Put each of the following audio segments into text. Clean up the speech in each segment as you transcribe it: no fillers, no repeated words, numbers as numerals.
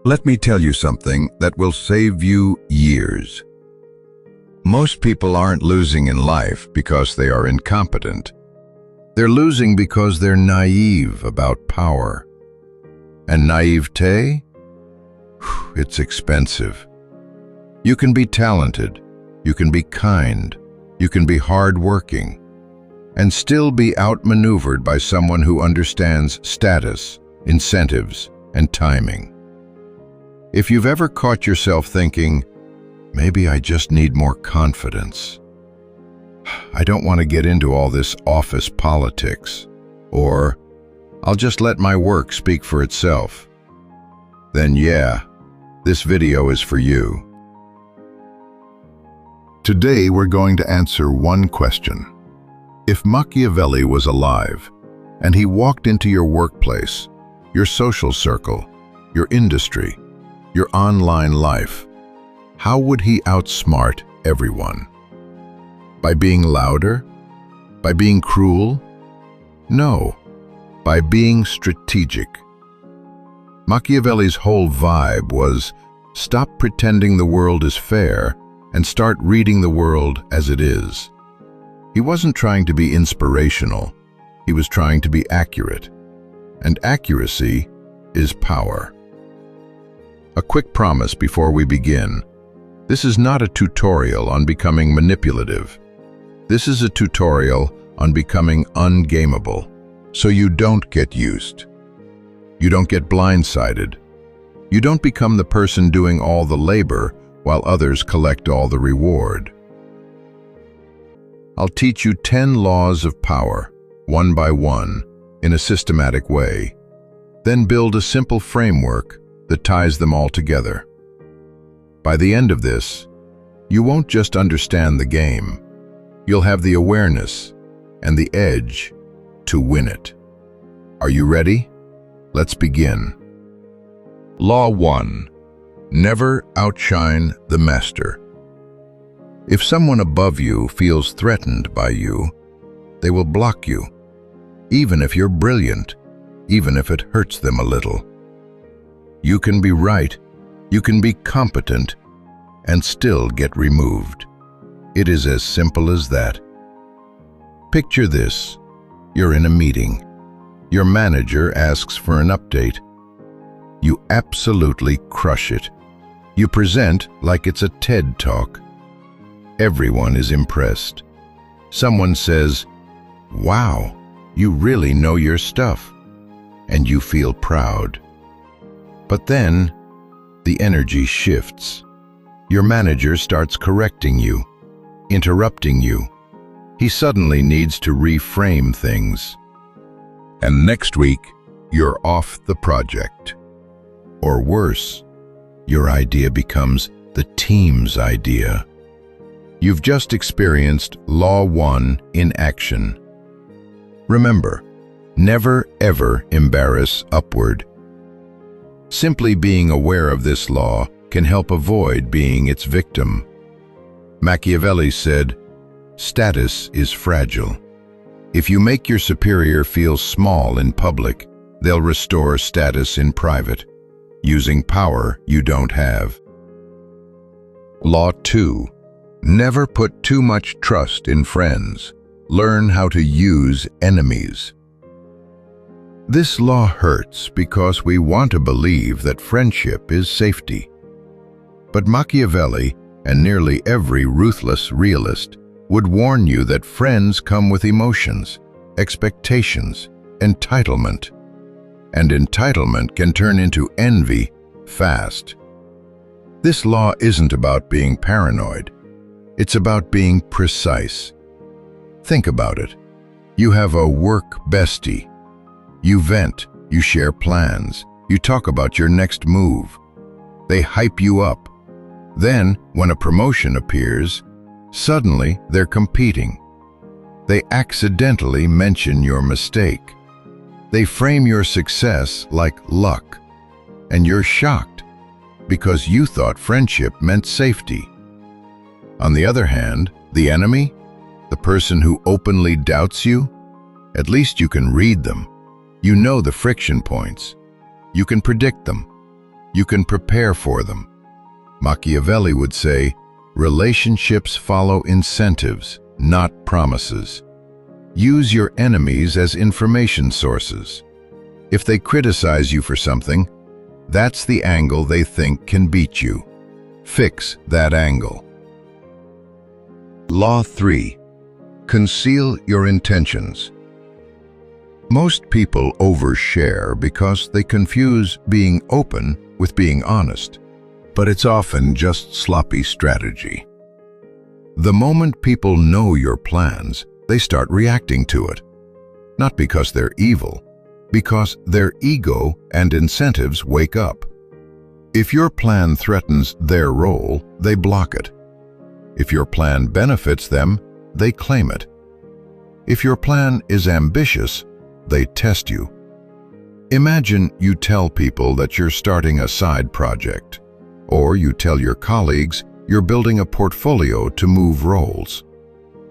Let me tell you something that will save you years. Most people aren't losing in life because they are incompetent. They're losing because they're naive about power. And naivete? It's expensive. You can be talented, you can be kind, you can be hardworking, and still be outmaneuvered by someone who understands status, incentives, and timing. If you've ever caught yourself thinking, maybe I just need more confidence, I don't want to get into all this office politics, or I'll just let my work speak for itself, then yeah, this video is for you. Today we're going to answer one question. If Machiavelli was alive, and he walked into your workplace, your social circle, your industry, your online life, how would he outsmart everyone? By being louder? By being cruel? No, by being strategic. Machiavelli's whole vibe was stop pretending the world is fair and start reading the world as it is. He wasn't trying to be inspirational, he was trying to be accurate. And accuracy is power. A quick promise before we begin. This is not a tutorial on becoming manipulative. This is a tutorial on becoming ungameable, so you don't get used. You don't get blindsided. You don't become the person doing all the labor while others collect all the reward. I'll teach you 10 laws of power, one by one, in a systematic way. Then build a simple framework that ties them all together. By the end of this, you won't just understand the game. You'll have the awareness and the edge to win it. Are you ready? Let's begin. Law 1. Never outshine the master. If someone above you feels threatened by you, they will block you, even if you're brilliant, even if it hurts them a little. You can be right, you can be competent, and still get removed. It is as simple as that. Picture this. You're in a meeting. Your manager asks for an update. You absolutely crush it. You present like it's a TED Talk. Everyone is impressed. Someone says, "Wow, you really know your stuff," and you feel proud. But then, the energy shifts. Your manager starts correcting you, interrupting you. He suddenly needs to reframe things. And next week, you're off the project. Or worse, your idea becomes the team's idea. You've just experienced Law 1 in action. Remember, never ever embarrass upward. Simply being aware of this law can help avoid being its victim. Machiavelli said, "Status is fragile. If you make your superior feel small in public, they'll restore status in private, using power you don't have." Law 2. Never put too much trust in friends. Learn how to use enemies. This law hurts because we want to believe that friendship is safety. But Machiavelli, and nearly every ruthless realist, would warn you that friends come with emotions, expectations, entitlement. And entitlement can turn into envy fast. This law isn't about being paranoid. It's about being precise. Think about it. You have a work bestie. You vent, you share plans, you talk about your next move. They hype you up. Then, when a promotion appears, suddenly they're competing. They accidentally mention your mistake. They frame your success like luck. And you're shocked, because you thought friendship meant safety. On the other hand, the enemy, the person who openly doubts you, at least you can read them. You know the friction points. You can predict them. you can prepare for them. Machiavelli would say, relationships follow incentives, not promises. Use your enemies as information sources. If they criticize you for something, that's the angle they think can beat you. Fix that angle. Law 3. Conceal your intentions. Most people overshare because they confuse being open with being honest, but it's often just sloppy strategy. The moment people know your plans, they start reacting to it. Not because they're evil, because their ego and incentives wake up. If your plan threatens their role, they block it. If your plan benefits them, they claim it. If your plan is ambitious, they test you. Imagine you tell people that you're starting a side project, or you tell your colleagues you're building a portfolio to move roles,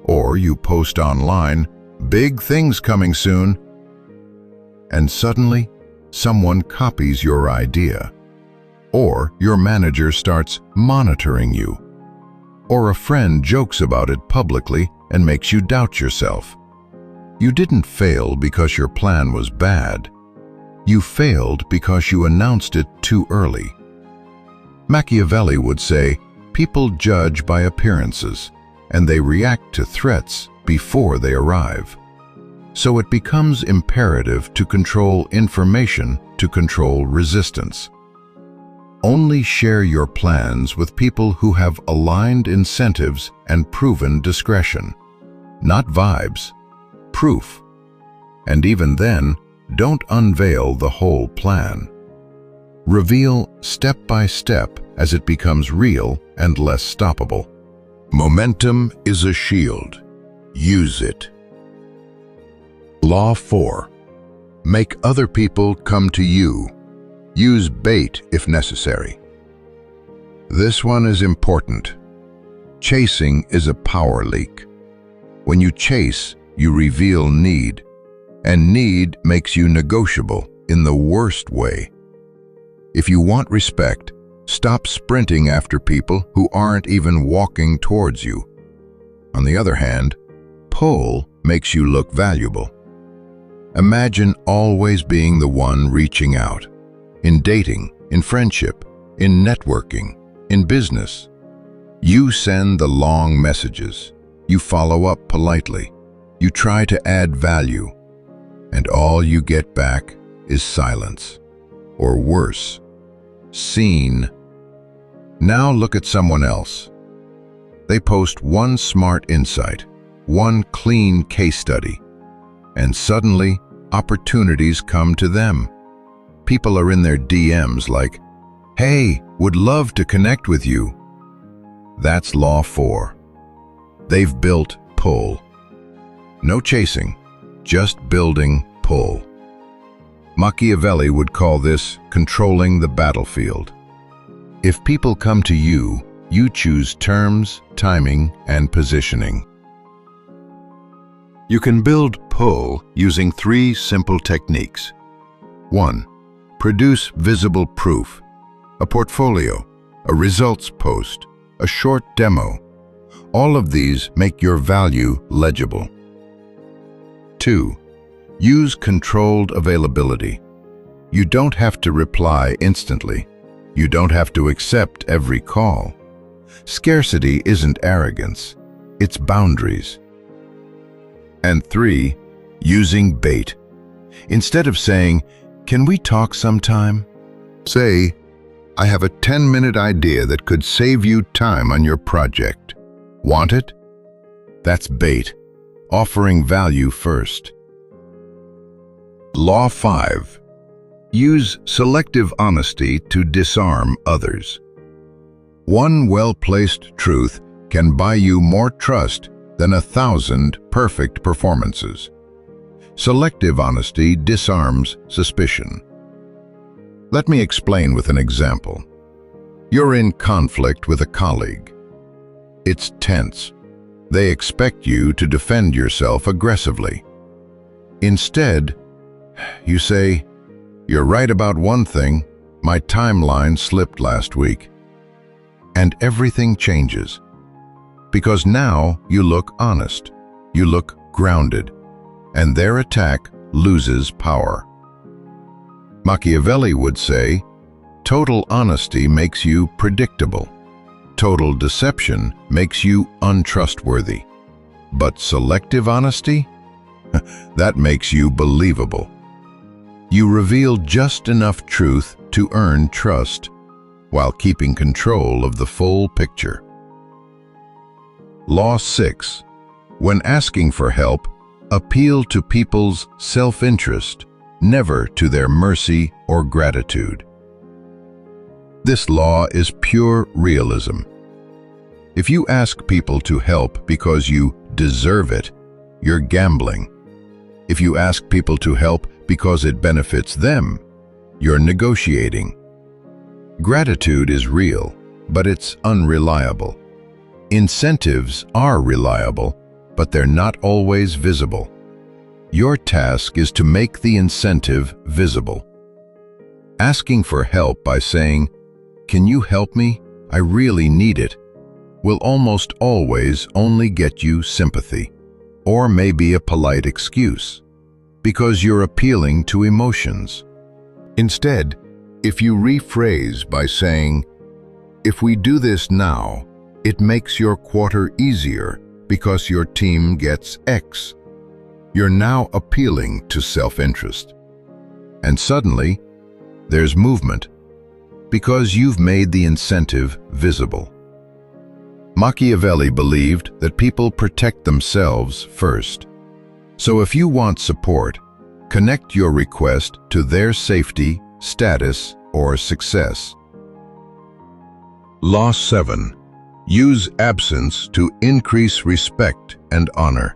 or you post online, "Big things coming soon," and suddenly someone copies your idea, or your manager starts monitoring you, or a friend jokes about it publicly and makes you doubt yourself. You didn't fail because your plan was bad. You failed because you announced it too early. Machiavelli would say, people judge by appearances, and they react to threats before they arrive. So it becomes imperative to control information to control resistance. Only share your plans with people who have aligned incentives and proven discretion. Not vibes, proof. And even then, don't unveil the whole plan. Reveal step by step as it becomes real and less stoppable. Momentum is a shield. Use it. Law 4. Make other people come to you. Use bait if necessary. This one is important. Chasing is a power leak. When you chase, you reveal need, and need makes you negotiable in the worst way. If you want respect, stop sprinting after people who aren't even walking towards you. On the other hand, pull makes you look valuable. Imagine always being the one reaching out. In dating, in friendship, in networking, in business. You send the long messages. You follow up politely. You try to add value. And all you get back is silence. Or worse, seen. Now look at someone else. They post one smart insight, one clean case study, and suddenly opportunities come to them. People are in their DMs like, "Hey, would love to connect with you." That's Law 4. They've built pull. No chasing, just building pull. Machiavelli would call this controlling the battlefield. If people come to you, you choose terms, timing, and positioning. You can build pull using 3 simple techniques. 1. Produce visible proof. A portfolio, a results post, a short demo. All of these make your value legible. 2. Use controlled availability. You don't have to reply instantly. You don't have to accept every call. Scarcity isn't arrogance, it's boundaries. And 3. Using bait. Instead of saying, "Can we talk sometime?" say, "I have a 10-minute idea that could save you time on your project. Want it?" That's bait, offering value first. Law 5. Use selective honesty to disarm others. One well-placed truth can buy you more trust than 1,000 perfect performances. Selective honesty disarms suspicion. Let me explain with an example. You're in conflict with a colleague. It's tense. They expect you to defend yourself aggressively. Instead, you say, "You're right about one thing, My timeline slipped last week. And everything changes. Because now you look honest, you look grounded, and their attack loses power. Machiavelli would say, total honesty makes you predictable. Total deception makes you untrustworthy. But selective honesty? That makes you believable. You reveal just enough truth to earn trust, while keeping control of the full picture. Law 6. When asking for help, appeal to people's self-interest, never to their mercy or gratitude. This law is pure realism. If you ask people to help because you deserve it, you're gambling. If you ask people to help because it benefits them, you're negotiating. Gratitude is real, but it's unreliable. Incentives are reliable, but they're not always visible. Your task is to make the incentive visible. Asking for help by saying, "Can you help me? I really need it," will almost always only get you sympathy, or maybe a polite excuse, because you're appealing to emotions. Instead, if you rephrase by saying, "If we do this now, it makes your quarter easier because your team gets X," you're now appealing to self-interest. And suddenly, there's movement, because you've made the incentive visible. Machiavelli believed that people protect themselves first. So if you want support, connect your request to their safety, status, or success. Law 7. Use absence to increase respect and honor.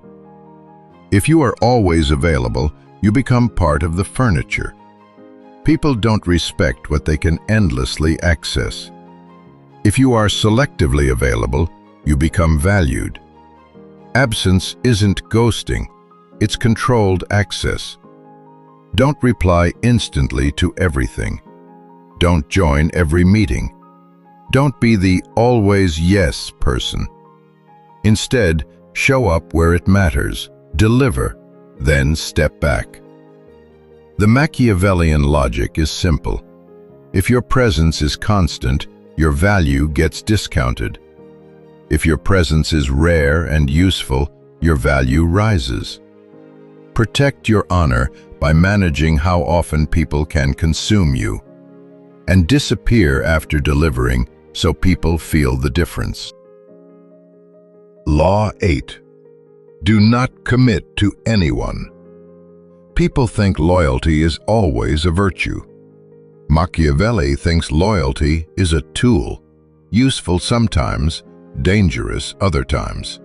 If you are always available, you become part of the furniture. People don't respect what they can endlessly access. If you are selectively available, you become valued. Absence isn't ghosting, it's controlled access. Don't reply instantly to everything. Don't join every meeting. Don't be the always yes person. Instead, show up where it matters, deliver, then step back. The Machiavellian logic is simple. If your presence is constant, your value gets discounted. If your presence is rare and useful, your value rises. Protect your honor by managing how often people can consume you, and disappear after delivering so people feel the difference. Law 8. Do not commit to anyone. People think loyalty is always a virtue. Machiavelli thinks loyalty is a tool, useful sometimes, dangerous other times.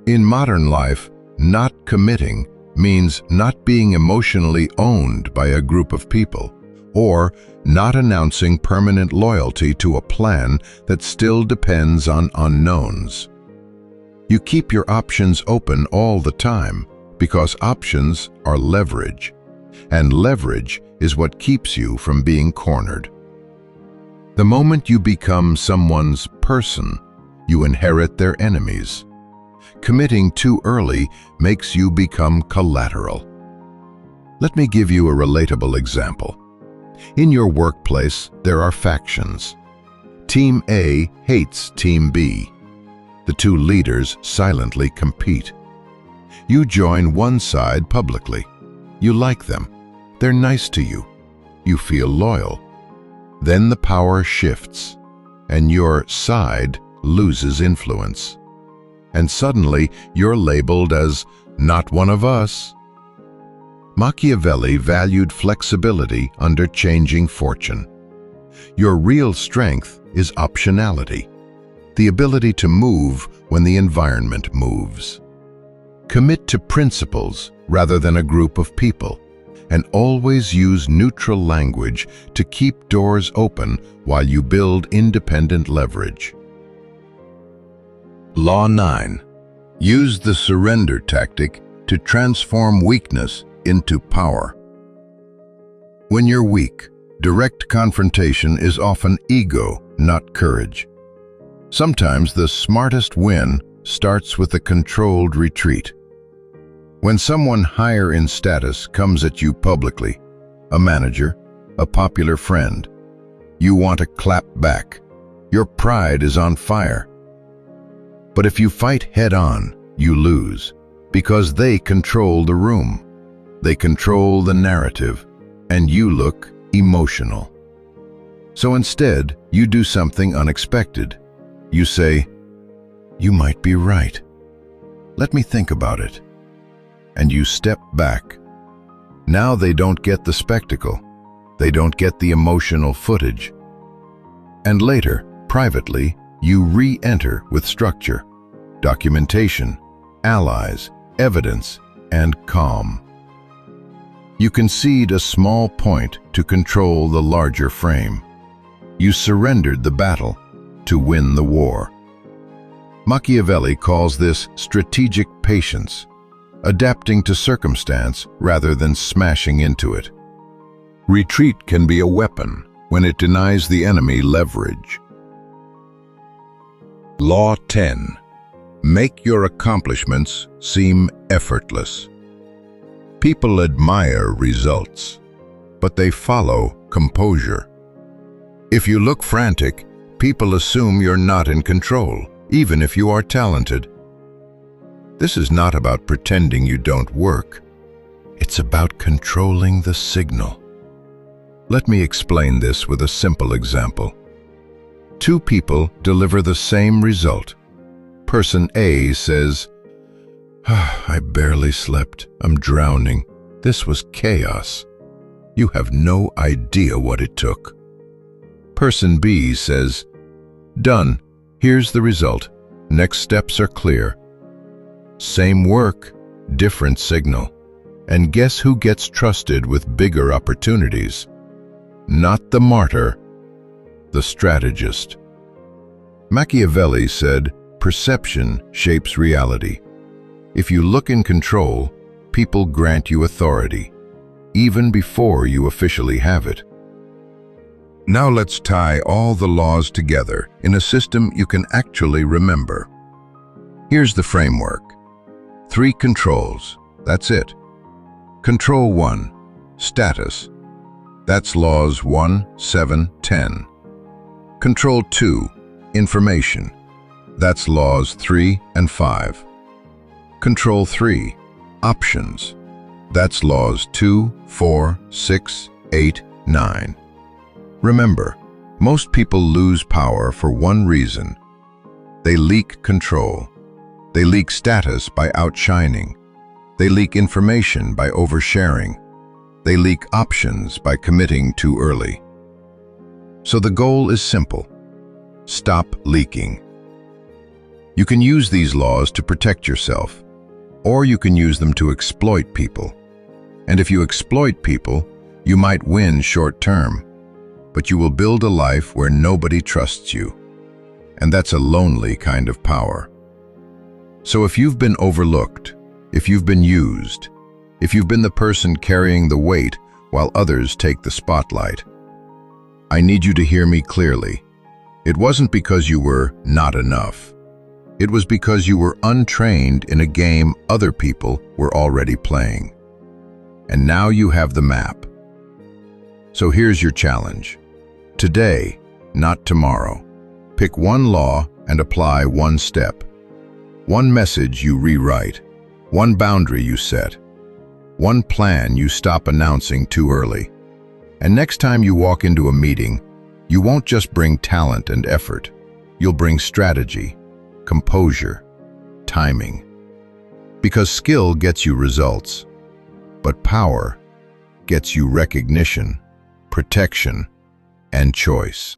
In modern life, not committing means not being emotionally owned by a group of people, or not announcing permanent loyalty to a plan that still depends on unknowns. You keep your options open all the time because options are leverage, and leverage is what keeps you from being cornered. The moment you become someone's person, you inherit their enemies. Committing too early makes you become collateral. Let me give you a relatable example. In your workplace, there are factions. Team A hates Team B. The two leaders silently compete. You join one side publicly. You like them. They're nice to you. You feel loyal. Then the power shifts, and your side loses influence. And suddenly you're labeled as not one of us. Machiavelli valued flexibility under changing fortune. Your real strength is optionality, the ability to move when the environment moves. Commit to principles rather than a group of people, and always use neutral language to keep doors open while you build independent leverage. Law 9. Use the surrender tactic to transform weakness into power. When you're weak, Direct confrontation is often ego, not courage. Sometimes the smartest win starts with a controlled retreat. When someone higher in status comes at you publicly, a manager, a popular friend, you want to clap back. Your pride is on fire. But if you fight head-on, you lose, because they control the room. They control the narrative, and you look emotional. So instead, you do something unexpected. You say, "You might be right. Let me think about it." And you step back. Now they don't get the spectacle. They don't get the emotional footage. And later, privately, you re-enter with structure, documentation, allies, evidence, and calm. You concede a small point to control the larger frame. You surrendered the battle to win the war. Machiavelli calls this strategic patience, adapting to circumstance rather than smashing into it. Retreat can be a weapon when it denies the enemy leverage. Law 10. Make your accomplishments seem effortless. People admire results, but they follow composure. If you look frantic, people assume you're not in control, even if you are talented. This is not about pretending you don't work. It's about controlling the signal. Let me explain this with a simple example. Two people deliver the same result. Person A says, "I barely slept. I'm drowning. This was chaos. You have no idea what it took." Person B says, "Done. Here's the result. Next steps are clear." Same work, different signal. And guess who gets trusted with bigger opportunities? Not the martyr, the strategist. Machiavelli said, "Perception shapes reality." If you look in control, people grant you authority, even before you officially have it. Now let's tie all the laws together in a system you can actually remember. Here's the framework. 3 controls, that's it. Control 1, status. That's laws 1, 7, 10. Control 2, information. That's laws 3 and 5. Control 3, options. That's laws 2, 4, 6, 8, 9. Remember, most people lose power for one reason. They leak control. They leak status by outshining. They leak information by oversharing. They leak options by committing too early. So the goal is simple. Stop leaking. You can use these laws to protect yourself, or you can use them to exploit people. And if you exploit people, you might win short term, but you will build a life where nobody trusts you. And that's a lonely kind of power. So if you've been overlooked, if you've been used, if you've been the person carrying the weight while others take the spotlight, I need you to hear me clearly. It wasn't because you were not enough. It was because you were untrained in a game other people were already playing. And now you have the map. So here's your challenge. Today, not tomorrow. Pick one law and apply one step. One message you rewrite. One boundary you set. One plan you stop announcing too early. And next time you walk into a meeting, you won't just bring talent and effort. You'll bring strategy, composure, timing. Because skill gets you results, but power gets you recognition, protection, and choice.